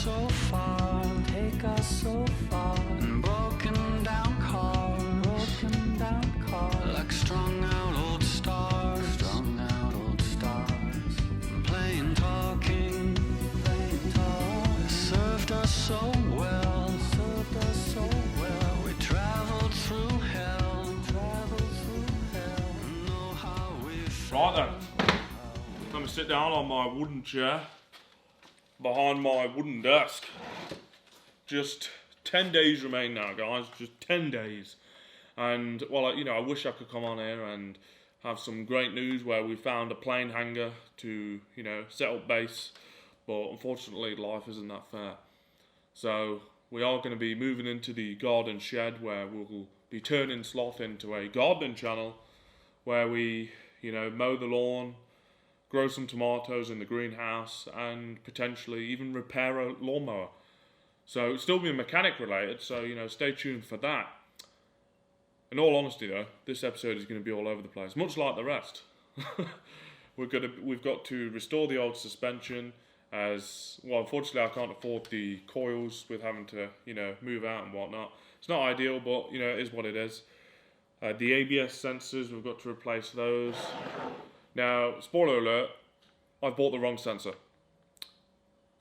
so far, take us so far. Broken down cars, like strung out old stars, playing talking, served us so well, we traveled through hell, know how we felt. Right then, let me sit down on my wooden chair behind my wooden desk. Just 10 days remain now, guys, just 10 days. And, well, I wish I could come on here and have some great news where we found a plane hangar to, set up base. But unfortunately, life isn't that fair. So we are going to be moving into the garden shed where we'll be turning Sloth into a gardening channel where we, mow the lawn, grow some tomatoes in the greenhouse, and potentially even repair a lawnmower. So it'll still be mechanic related, so stay tuned for that. In all honesty though, this episode is going to be all over the place, much like the rest. We've got to restore the old suspension, as well. Unfortunately I can't afford the coils with having to move out and whatnot. It's not ideal, but it is what it is. The ABS sensors, we've got to replace those. Now, spoiler alert, I bought the wrong sensor.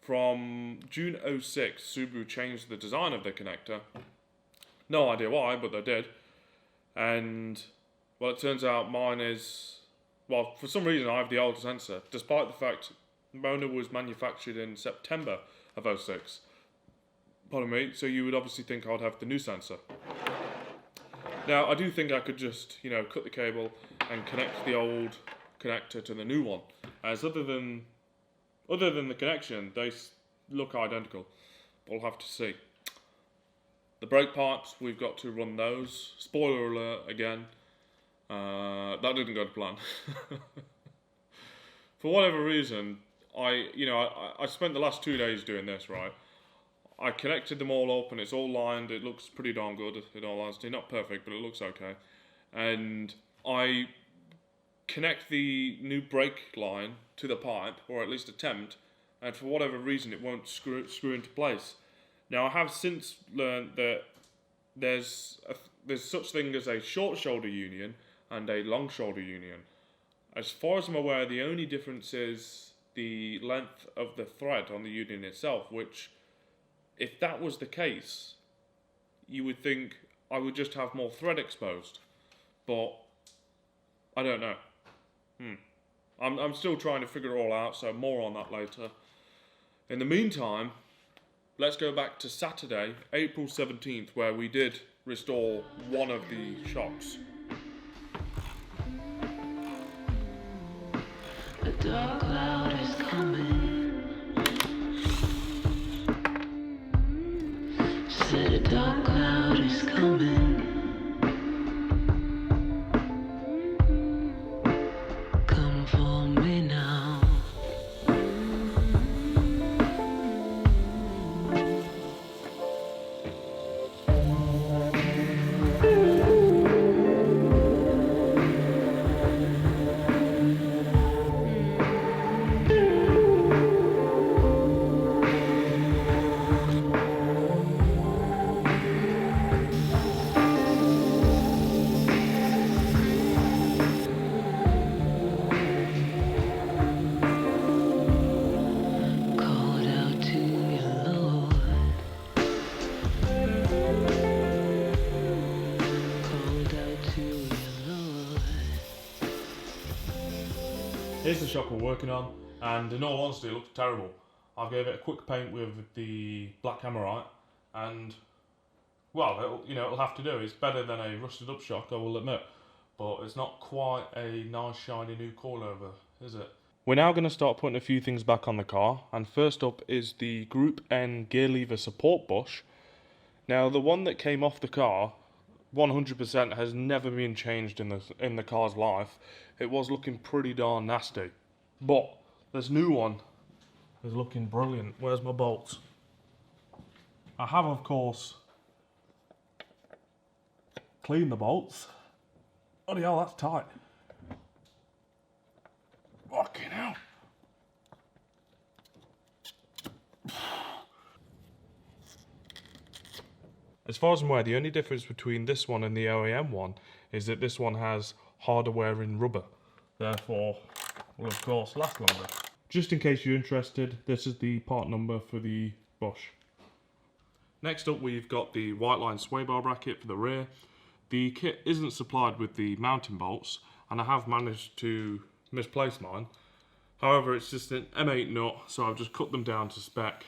From June 06, Subaru changed the design of the connector. No idea why, but they did. And, well, it turns out mine is, well, for some reason I have the old sensor, despite the fact Mona was manufactured in September of 06. Pardon me, so you would obviously think I'd have the new sensor. Now, I do think I could just, cut the cable and connect the old connector to the new one, as other than the connection, they look identical. We'll have to see. The brake pipes, we've got to run those. Spoiler alert again, that didn't go to plan. For whatever reason, I spent the last 2 days doing this, right? I connected them all up and it's all lined. It looks pretty darn good, in all honesty. Not perfect, but it looks okay. And I connect the new brake line to the pipe, or at least attempt, and for whatever reason it won't screw into place. Now I have since learned that there's such thing as a short shoulder union and a long shoulder union. As far as I'm aware, the only difference is the length of the thread on the union itself, which, if that was the case, you would think I would just have more thread exposed, but I don't know. I'm still trying to figure it all out, so more on that later. In the meantime, let's go back to Saturday, April 17th, where we did restore one of the shocks. A dark cloud is coming. Said a dark cloud is coming. Come for me now. Called out to your Lord. Called out to your Lord. Here's the shock we're working on, and in all honesty, it looks terrible. I gave it a quick paint with the black hammerite, and well, it'll have to do. It's better than a rusted up shock, I will admit, but it's not quite a nice shiny new coilover, is it? We're now going to start putting a few things back on the car, and first up is the Group N gear lever support bush. Now, the one that came off the car, 100% has never been changed in the car's life. It was looking pretty darn nasty, but this new one is looking brilliant. Where's my bolts? I have, of course, cleaned the bolts. Bloody hell, that's tight. Fucking hell. far as I'm aware, the only difference between this one and the OEM one is that this one has harder wearing rubber. Therefore, will of course last longer. Just in case you're interested, this is the part number for the bush. Next up, we've got the white line sway bar bracket for the rear. The kit isn't supplied with the mounting bolts, and I have managed to misplace mine. However, it's just an M8 nut, so I've just cut them down to spec,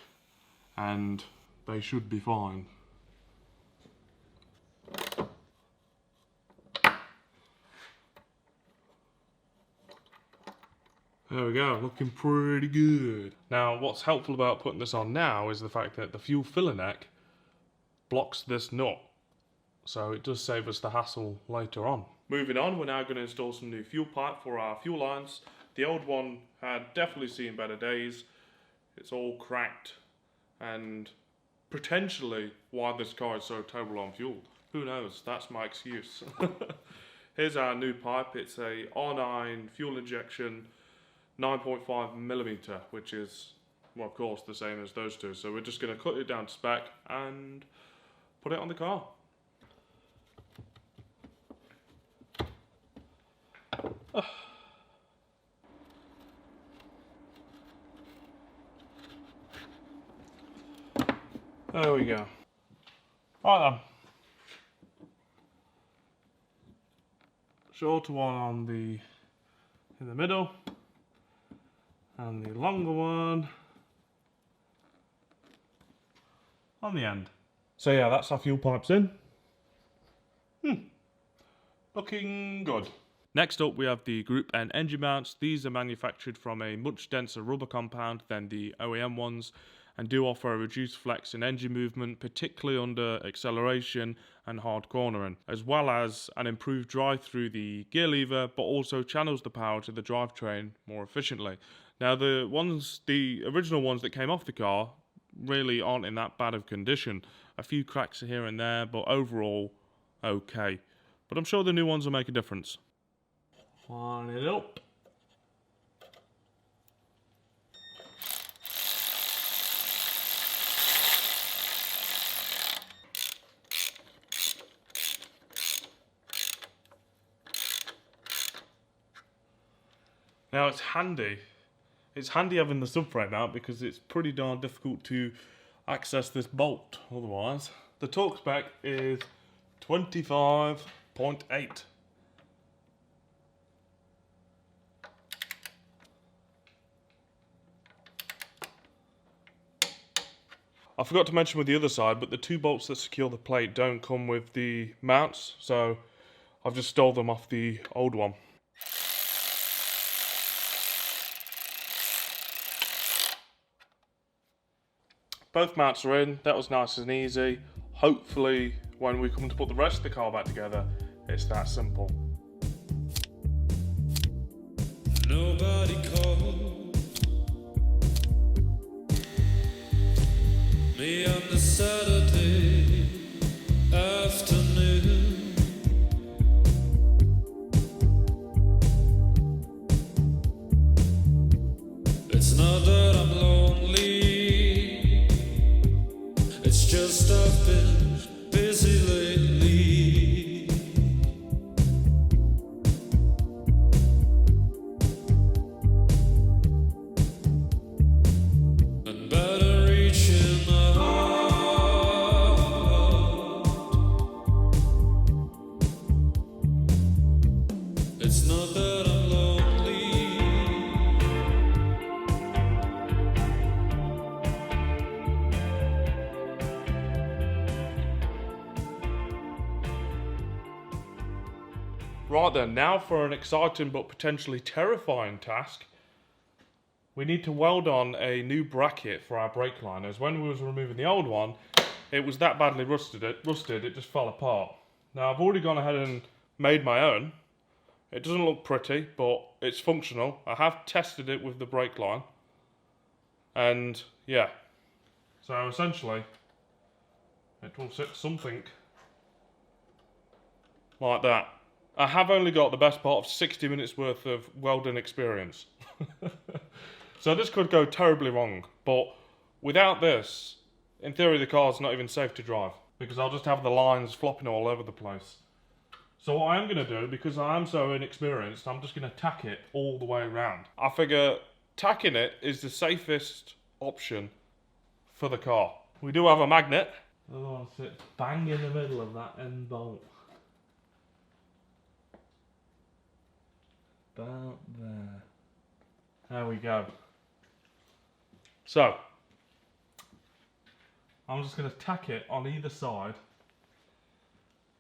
and they should be fine. There we go, looking pretty good. Now, what's helpful about putting this on now is the fact that the fuel filler neck blocks this nut, so it does save us the hassle later on. Moving on, we're now going to install some new fuel pipe for our fuel lines. The old one had definitely seen better days. It's all cracked, and potentially why this car is so terrible on fuel. Who knows, that's my excuse. Here's our new pipe. It's a R9 fuel injection 9.5mm, which is, well, of course, the same as those two. So we're just going to cut it down to spec and put it on the car. There we go. Right then. Shorter one in the middle, and the longer one on the end. So yeah, that's our fuel pipes in. Looking good. Next up, we have the Group N engine mounts. These are manufactured from a much denser rubber compound than the OEM ones, and do offer a reduced flex in engine movement, particularly under acceleration and hard cornering, as well as an improved drive through the gear lever, but also channels the power to the drivetrain more efficiently. Now, the original ones that came off the car really aren't in that bad of condition. A few cracks here and there, but overall, okay. But I'm sure the new ones will make a difference. Line it up. Now it's handy having the subframe out because it's pretty darn difficult to access this bolt otherwise. The torque spec is 25.8. I forgot to mention with the other side, but the two bolts that secure the plate don't come with the mounts, so I've just stole them off the old one. Both mounts are in. That was nice and easy. Hopefully, when we come to put the rest of the car back together, it's that simple. Nobody called me on the Saturday afternoon. It's not that I'm lonely, it's just I've been busy lately. And better reaching out. It's not that I'm lonely. Right then, now for an exciting but potentially terrifying task. We need to weld on a new bracket for our brake liners. When we was removing the old one, it was that badly rusted it just fell apart. Now I've already gone ahead and made my own. It doesn't look pretty, but it's functional. I have tested it with the brake line. And yeah. So essentially, it will sit something like that. I have only got the best part of 60 minutes worth of welding experience. So this could go terribly wrong, but without this, in theory the car's not even safe to drive. because I'll just have the lines flopping all over the place. So what I am going to do, because I am so inexperienced, I'm just going to tack it all the way around. I figure tacking it is the safest option for the car. We do have a magnet. Oh, so it's bang in the middle of that end bolt. About there. There we go. So, I'm just going to tack it on either side,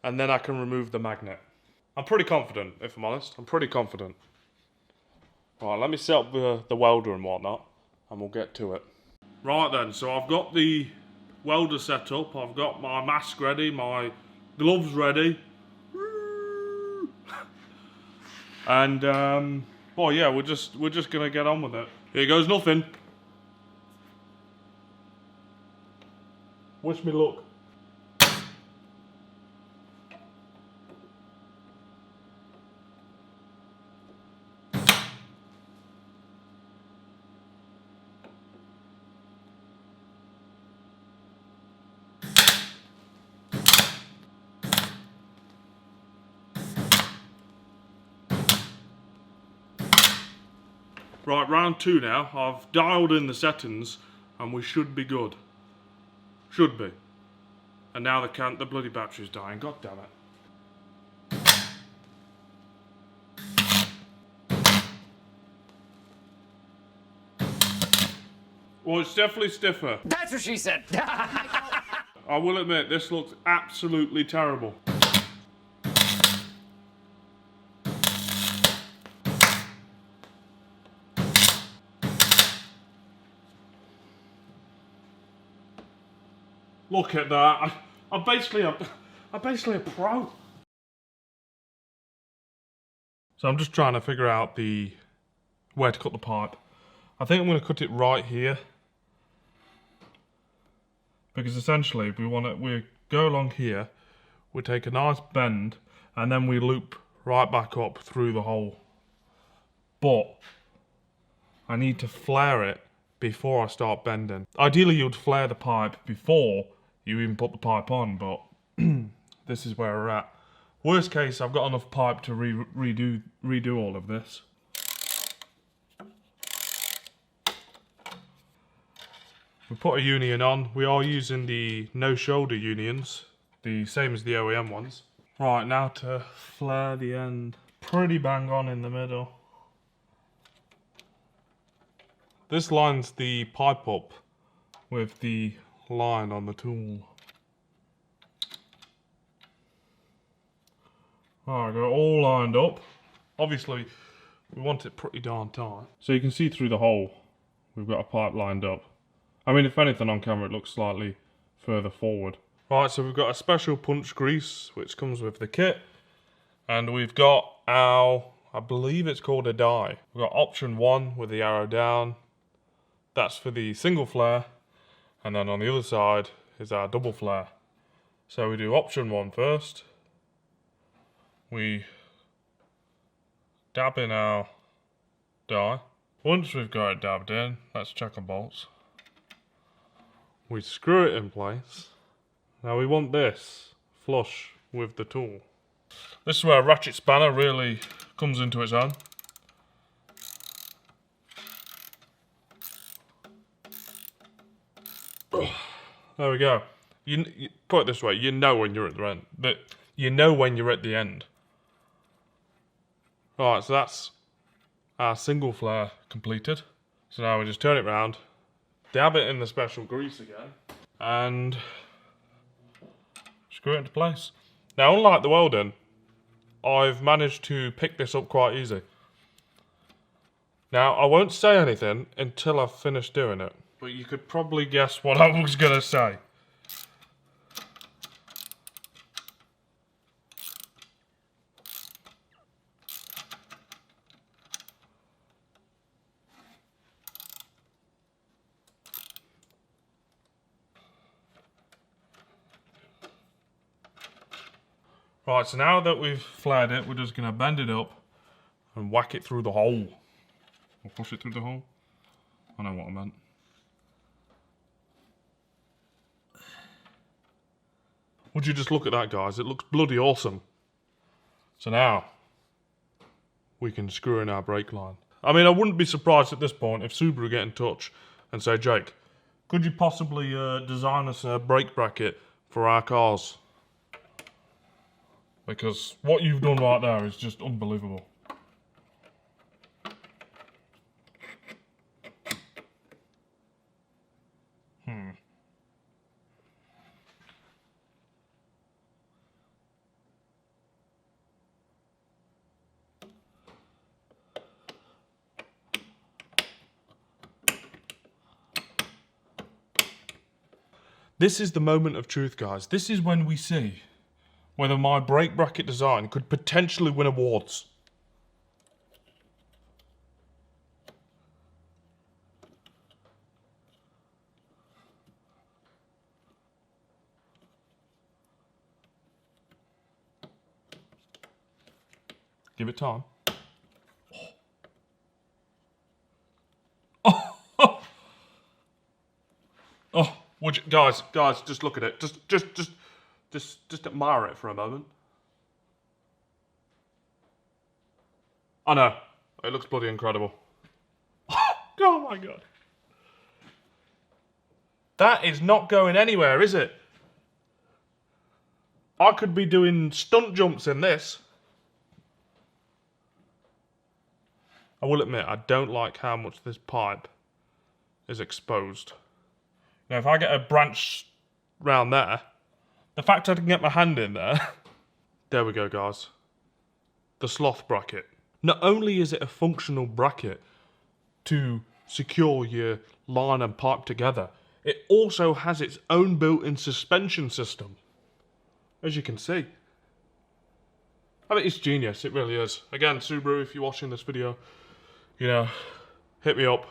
and then I can remove the magnet. I'm pretty confident, if I'm honest. I'm pretty confident. Right, let me set up the welder and whatnot, and we'll get to it. Right then, so I've got the welder set up. I've got my mask ready, my gloves ready. And, well, yeah, we're just going to get on with it. Here goes nothing. Wish me luck. Right, round 2 now. I've dialed in the settings and we should be good. Should be. And now the bloody battery's dying. God damn it. Well, it's definitely stiffer. That's what she said. I will admit, this looks absolutely terrible. Look at that. I'm basically a pro. So I'm just trying to figure out where to cut the pipe. I think I'm going to cut it right here, because essentially we go along here, we take a nice bend, and then we loop right back up through the hole. But I need to flare it before I start bending. Ideally you'd flare the pipe before you even put the pipe on, but this is where we're at. Worst case, I've got enough pipe to redo all of this. We put a union on. We are using the no shoulder unions, the same as the OEM ones. Right, now to flare the end. Pretty bang on in the middle. This lines the pipe up with the line on the tool. Alright, got it all lined up. Obviously, we want it pretty darn tight. So you can see through the hole, we've got a pipe lined up. I mean, if anything on camera, it looks slightly further forward. Right, so we've got a special punch grease, which comes with the kit. And we've got our, I believe it's called a die. We've got option 1 with the arrow down. That's for the single flare. And then on the other side is our double flare. So we do option 1 first. We dab in our die. Once we've got it dabbed in, let's check our bolts. We screw it in place. Now we want this flush with the tool. This is where a ratchet spanner really comes into its own. There we go. You put it this way, you know when you're at the end. You know when you're at the end. Right, so that's our single flare completed. So now we just turn it round, dab it in the special grease again, and screw it into place. Now, unlike the welding, I've managed to pick this up quite easy. Now, I won't say anything until I've finished doing it, but you could probably guess what I was going to say. Right, so now that we've flared it, we're just going to bend it up and whack it through the hole. Or push it through the hole. I know what I meant. Would you just look at that, guys? It looks bloody awesome. So now, we can screw in our brake line. I mean, I wouldn't be surprised at this point if Subaru get in touch and say, Jake, could you possibly design us a brake bracket for our cars? Because what you've done right there is just unbelievable. This is the moment of truth, guys. This is when we see whether my brake bracket design could potentially win awards. Give it time. Oh, would you, guys, just look at it. Just admire it for a moment. I know, it looks bloody incredible. Oh my god. That is not going anywhere, is it? I could be doing stunt jumps in this. I will admit, I don't like how much this pipe is exposed. Now, if I get a branch round there, the fact I can get my hand in there, there we go, guys. The sloth bracket. Not only is it a functional bracket to secure your line and pipe together, it also has its own built-in suspension system, as you can see. I mean, it's genius, it really is. Again, Subaru, if you're watching this video, you know, hit me up.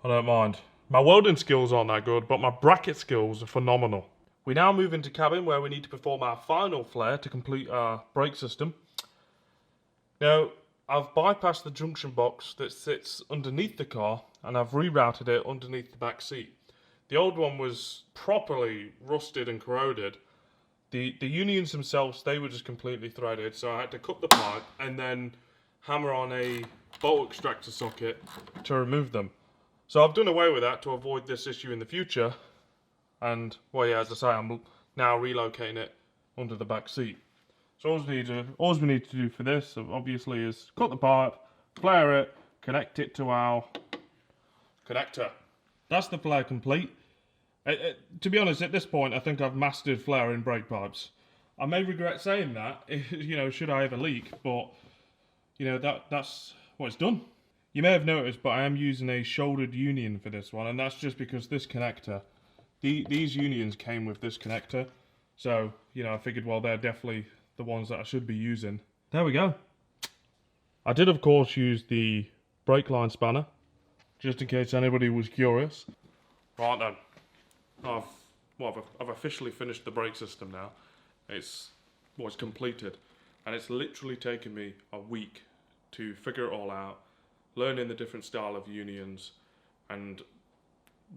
I don't mind. My welding skills aren't that good, but my bracket skills are phenomenal. We now move into cabin where we need to perform our final flare to complete our brake system. Now, I've bypassed the junction box that sits underneath the car and I've rerouted it underneath the back seat. The old one was properly rusted and corroded. The unions themselves, they were just completely threaded, so I had to cut the pipe and then hammer on a bolt extractor socket to remove them. So I've done away with that to avoid this issue in the future. And, well, yeah, as I say, I'm now relocating it under the back seat. So all we need to do for this, obviously, is cut the pipe, flare it, connect it to our connector. That's the flare complete. To be honest, at this point, I think I've mastered flaring brake pipes. I may regret saying that, you know, should I ever leak, but, you know, that's what it's done. You may have noticed, but I am using a shouldered union for this one, and that's just because this connector, these unions came with this connector, so, you know, I figured, well, they're definitely the ones that I should be using. There we go. I did, of course, use the brake line spanner, just in case anybody was curious. Right then, I've officially finished the brake system now. It's completed, and it's literally taken me a week to figure it all out, learning the different style of unions, and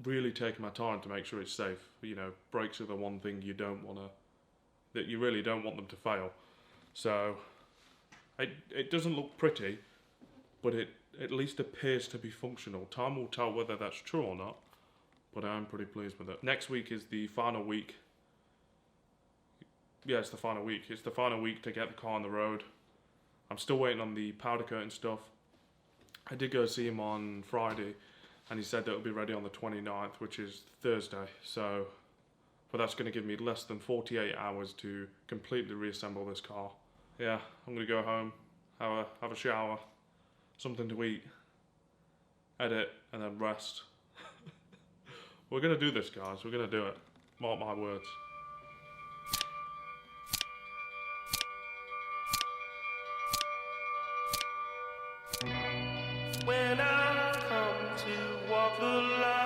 really taking my time to make sure it's safe. You know, brakes are the one thing you really don't want them to fail. So, it doesn't look pretty, but it at least appears to be functional. Time will tell whether that's true or not, but I'm pretty pleased with it. Next week is the final week. Yeah, it's the final week. It's the final week to get the car on the road. I'm still waiting on the powder coating stuff. I did go see him on Friday, and he said that it'll be ready on the 29th, which is Thursday. So, but that's going to give me less than 48 hours to completely reassemble this car. Yeah, I'm going to go home, have a shower, something to eat, edit, and then rest. We're going to do this, guys. We're going to do it. Mark my words. When I come to walk the line,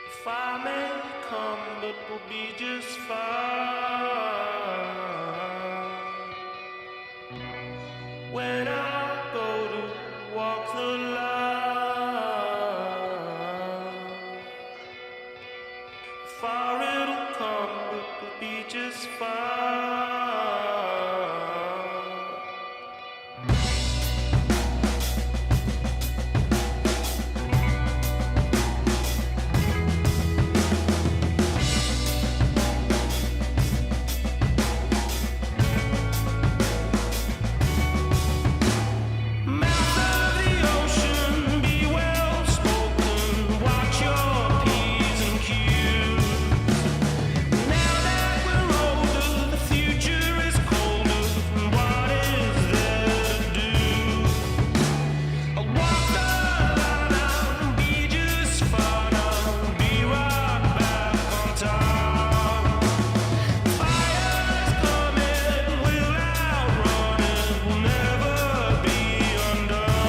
if I may come, it will be just fine. When I go to walk the line, Far it'll come, but we'll be just fine. Mouth of the ocean, be well spoken. Watch your P's and Q's. Now that we're older, the future is colder. What is there to do? I'll walk the line out and be just fine. I'll be right back on time. Fire's coming, we'll outrun it. We'll never be undone.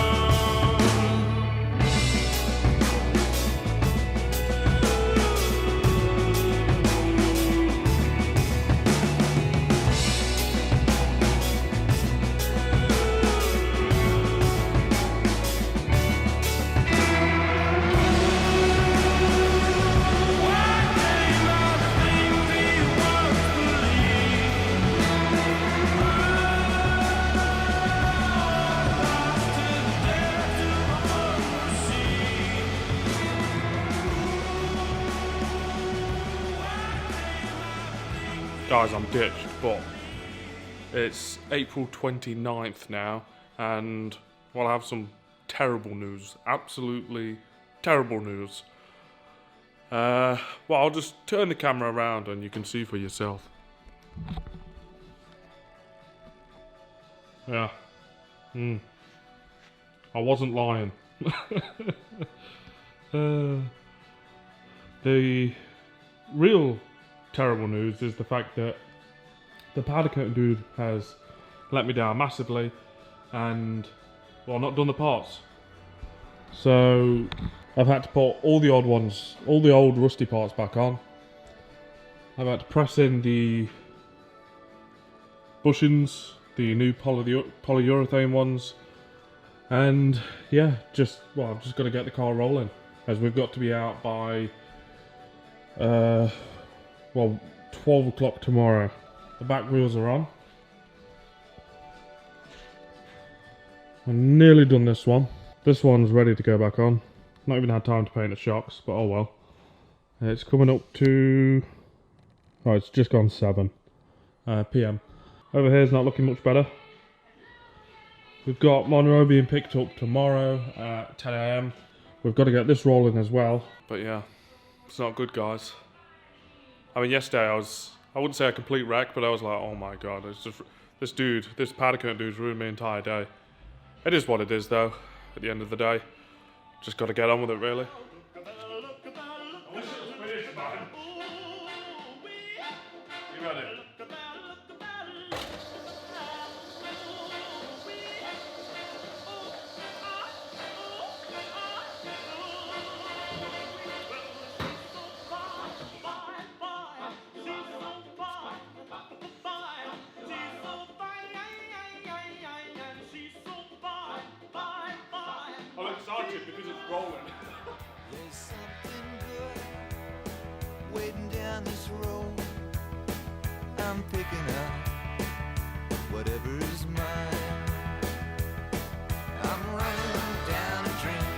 Guys, I'm ditched, but it's April 29th now, and well, I have some terrible news. Absolutely terrible news. Well, I'll just turn the camera around and you can see for yourself. Yeah. I wasn't lying. The real terrible news is the fact that the powder coating dude has let me down massively and, well, not done the parts. So I've had to put all the odd ones, all the old rusty parts back on. I've had to press in the bushings, the new polyurethane ones, and yeah, I'm just gonna get the car rolling, as we've got to be out by 12 o'clock tomorrow. The back wheels are on. I've nearly done this one. This one's ready to go back on. Not even had time to paint the shocks, but oh well. It's coming up to... oh, it's just gone 7 PM. Over here is not looking much better. We've got Monroe being picked up tomorrow at 10 AM. We've got to get this rolling as well. But yeah, it's not good, guys. I mean, yesterday I wouldn't say a complete wreck, but I was like, oh my god, it's just, this powder coat dude's ruined my entire day. It is what it is though, at the end of the day. Just got to get on with it, really. You ready? I'm excited because it's rolling. There's something good waiting down this road. I'm picking up whatever is mine. I'm running down a dream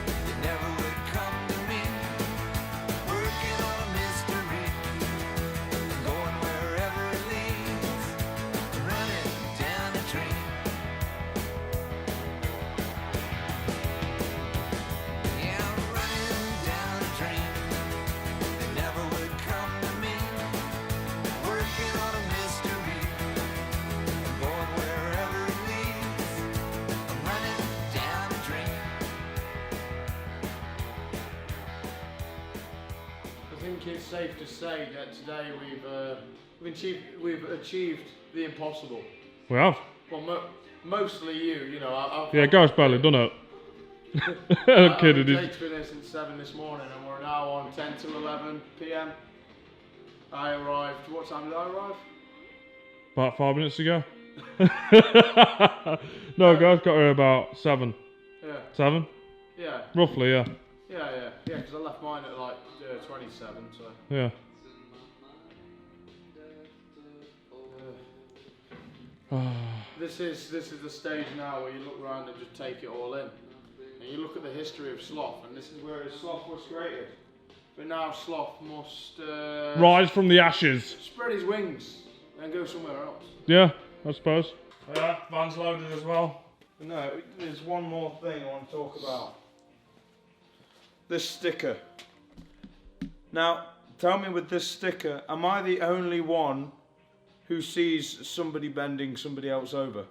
that never would come to me. Working on a mystery, going wherever it leads. Running down a dream. Yeah, I'm running down a dream that never would come to me. Working on a mystery, going wherever it leads. I'm running down a dream. I think it's safe to say that today we've achieved the impossible. We have. Well, mostly you know. Yeah, guys barely done it. I'm kidding. Jake's been here since 7 this morning, and we're now on 10 to 11 PM. I arrived. What time did I arrive? About 5 minutes ago. No, guys got here about 7. Yeah. 7? Yeah. Roughly, yeah. Yeah. Because I left mine at like 27, so. Yeah. This is the stage now where you look around and just take it all in. And you look at the history of sloth, and this is where sloth was created. But now sloth must Rise from the ashes. spread his wings and go somewhere else. Yeah, I suppose. Yeah, van's loaded as well. No, there's one more thing I want to talk about. This sticker. Now, tell me with this sticker, am I the only one who sees somebody bending somebody else over?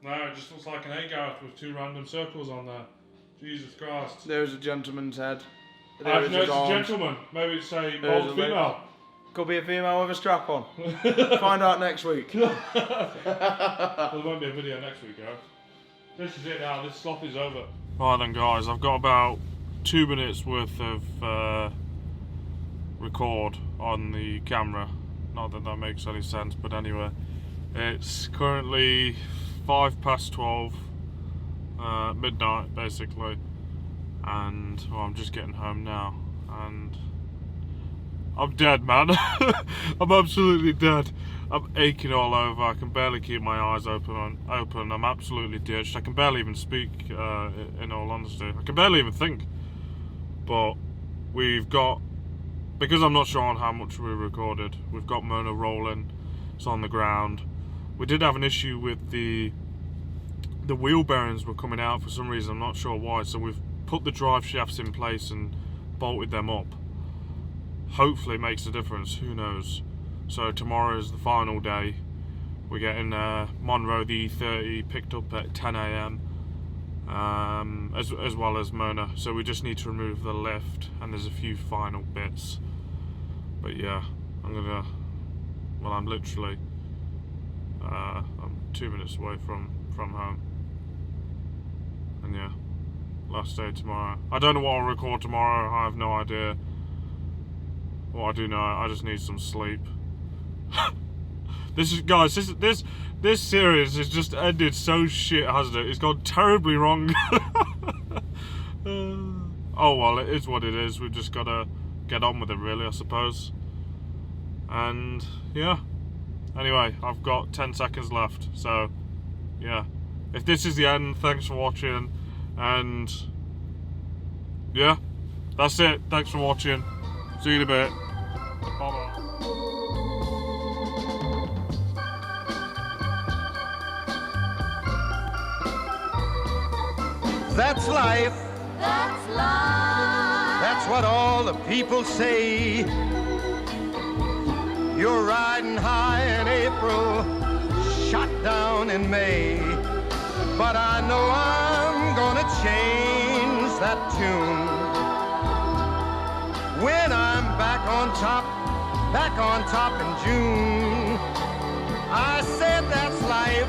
No, it just looks like an egg out with 2 random circles on there. Jesus Christ. There's a gentleman's head. I've There is noticed his a arms. gentleman. Maybe it's a There's bold a lady. female. Could be a female with a strap on. Find out next week. Well, there won't be a video next week, guys. This is it now. This sloth is over. Right then, guys. I've got about 2 minutes worth of record on the camera. Not that that makes any sense, but anyway. It's currently 12:05, midnight basically. And well, I'm just getting home now. And I'm dead, man. I'm absolutely dead. I'm aching all over. I can barely keep my eyes open. I'm absolutely ditched. I can barely even speak, in all honesty. I can barely even think. But we've got, because I'm not sure on how much we recorded, we've got Mona rolling. It's on the ground. We did have an issue with the wheel bearings were coming out for some reason. I'm not sure why. So we've put the drive shafts in place and bolted them up. Hopefully it makes a difference, who knows. So tomorrow is the final day. We're getting Monroe the E30 picked up at 10 AM, as well as Mona. So we just need to remove the lift and there's a few final bits. But yeah, I'm literally I'm 2 minutes away from home. And yeah, last day tomorrow. I don't know what I'll record tomorrow, I have no idea. What I do know, I just need some sleep. This is, guys, this series has just ended so shit, hasn't it? It's gone terribly wrong. Oh well, it is what it is. We've just gotta get on with it, really, I suppose. And yeah. Anyway, I've got 10 seconds left, so yeah. If this is the end, thanks for watching, and yeah, that's it. Thanks for watching. See you in a bit. Bye-bye. That's life. That's life. That's what all the people say. You're riding high in April, shot down in May. But I know I'm gonna change that tune. When I'm back on top in June. I said that's life.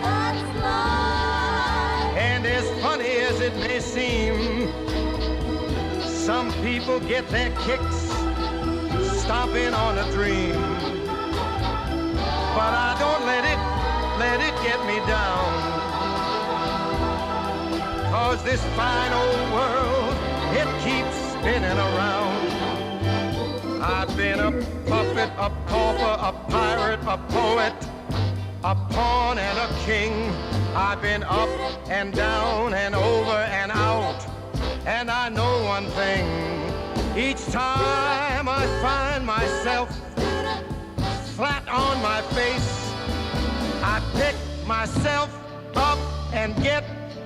That's life. And as funny as it may seem, some people get their kicks stomping on a dream. But I don't let it get me down. 'Cause this fine old world, it keeps spinning around. I've been a puppet, a pauper, a pirate, a poet, a pawn and a king. I've been up and down and over and out. And I know one thing, each time I find myself flat on my face, I pick myself up and get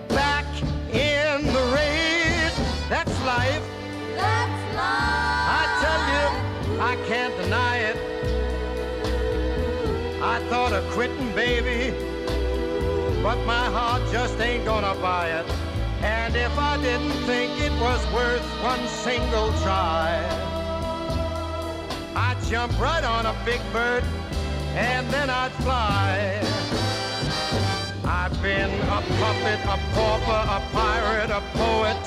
back in the race. That's life. That's life. I tell you, I can't deny it. I thought of quitting, baby, but my heart just ain't gonna buy it. And if I didn't think it was worth one single try, I'd jump right on a big bird and then I'd fly. I've been a puppet, a pauper, a pirate, a poet,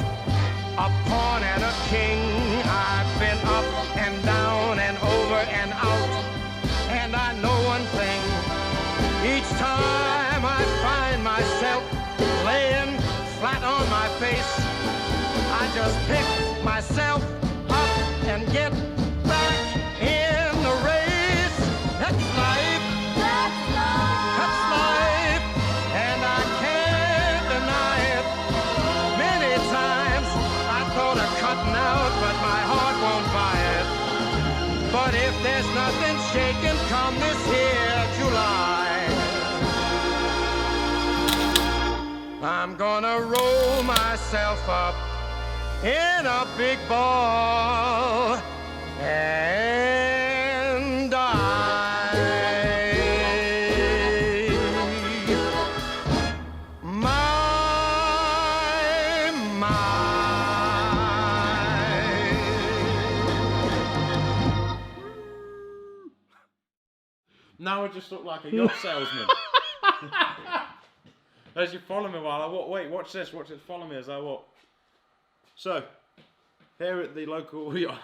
a pawn and a king. I've been up and down and over and out. And I know one thing, each time I find myself laying flat on my face, I just pick myself up and get back in the race. That's life. That's life. That's life, and I can't deny it. Many times I thought of cutting out, but my heart won't buy it. But if there's nothing shaking come this here July, I'm gonna roll myself up in a big ball and die. My. Now I just look like a yacht salesman. As you follow me while I walk. Wait, watch this. Watch this. Follow me as I walk. So, here at the local yacht.